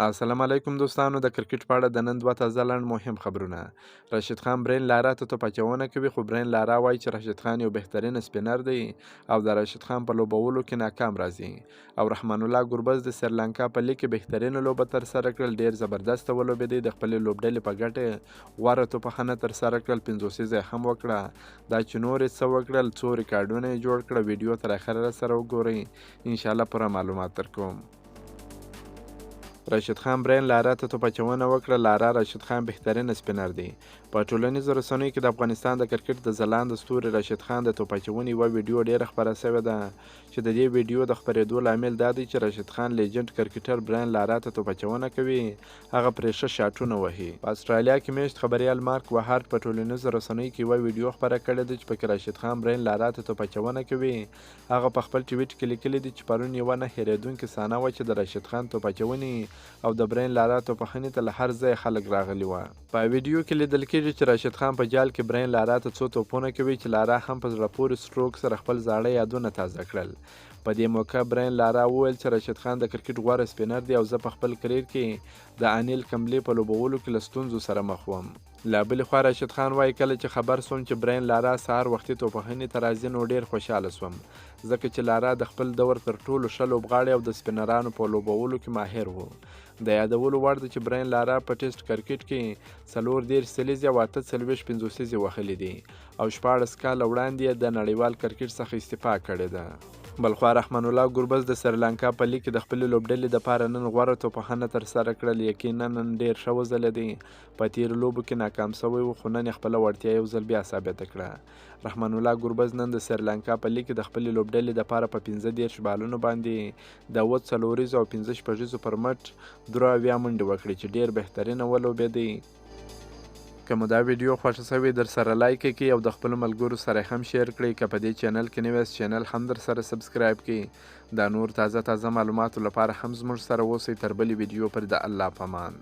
السلام علیکم دوستانو د کرکټ په اړه د نن دوه تازه لنډ مهم خبرونه. راشد خان برین لارا ته توپ اچونه کوي، خو برین لارا وایي چې راشد خان یو بهترین سپینر دی او د راشد خان په لوبولو کې ناکام راځي. او رحمان الله ګربز د سریلانکا په لیګ کې بهترین لوبه ترسره کړل، ډیر زبردست ولوبېدی، د خپلې لوبډلې په ګټه غوره توپخانه ترسره کړل، 50 ځای هم وکړه. دا چې نور یې څه وکړل، څو ریکارډونه یې جوړ کړه، ویډیو تر اخره سره وګورئ، انشاءالله پوره معلومات درکوم. راشد خان برین لارا ته توپ اچونه وکړه. لارا راشد خان بهترین سپینر دی. په ټولنیزو رسنیو کې د افغانستان د کرکټ د ځلانده ستوري راشد خان د توپ اچونې یوه ویډیو ډیره خپره شوې ده، چې د دې ویډیو د خپرېدو لامل دا دی چې راشد خان لیجنډ کرکټر برین لارا ته توپ اچونه کوي، هغه پرې ښه شاټونه وهي. په استرالیا کې میشت خبریال مارک وهارت په ټولنیزو رسنیو کې یوه ویډیو خپره کړې ده چې پکې راشد خان برین لارا ته توپ اچونه کوي. هغه په خپل ټویټ کې لیکلي دي چې پرون یوه نه هېرېدونکې صحنه وه چې د راشد خان توپ اچونې او د برین لارا توپخانې ته له هر ځایه خلک راغلي وه. په ویډیو کې لیدل کېږي چې راشد خان په جال کې برین لارا ته څو توپونه کوي چې لارا هم په زړه پورې سټروک سره خپل زاړه یادونه تازه کړل. په دې موقع برین لارا وویل چې راشد خان د کرکټ غوره سپینر دی او زه په خپل کریر کې د انیل کمبلې په لوبولو کې له ستونزو سره مخ وم. لا بلې خوا راشد خان وایي کله چې خبر سوم چې برین لارا سهار وختي توپخانې ته راځي نو ډیر خوشحاله سوم، ځکه چې لارا د خپل دور تر ټولو ښه لوبغاړی او د سپینرانو په لوبولو کې ماهر و. د یادولو وړ ده چې برین لارا په ټیسټ کرکټ کې 34 سلیزې او 48 پنځوسیزې وهلې دي او 14 کاله وړاندې یې د نړیوال کرکټ څخه استعفا کړې ده. بلخوا رحمان الله ګربز د سریلانکا په لیګ کې د خپلې لوبډلې دپاره نن غوره توپخانه ترسره کړل. یقینا نن ډیر ښه وځلېدی، په تېرو لوبو کې ناکام سوی و، خو نن یې خپله وړتیا یو ځل بیا ثابته کړه. رحمان الله ګربز نن د سریلانکا په لیګ کې د خپلې لوبډلې دپاره په 15 بالونو باندې د 7 څلوریزو او 5 شپږیزو پر مټ 83 منډې وکړې چې ډیر بهترینه ولوبېدی. که مو دا ویډیو خوښه شوې در سره لایک کړئ او د خپلو ملګرو سره هم شیر کړئ. که په دې چینل کې نوی یاست چینل هم در سره سبسکرایب کړئ. دا نور تازه معلوماتو لپاره هم زموږ سره اوسئ. تر بلې ویډیو پر د الله په امان.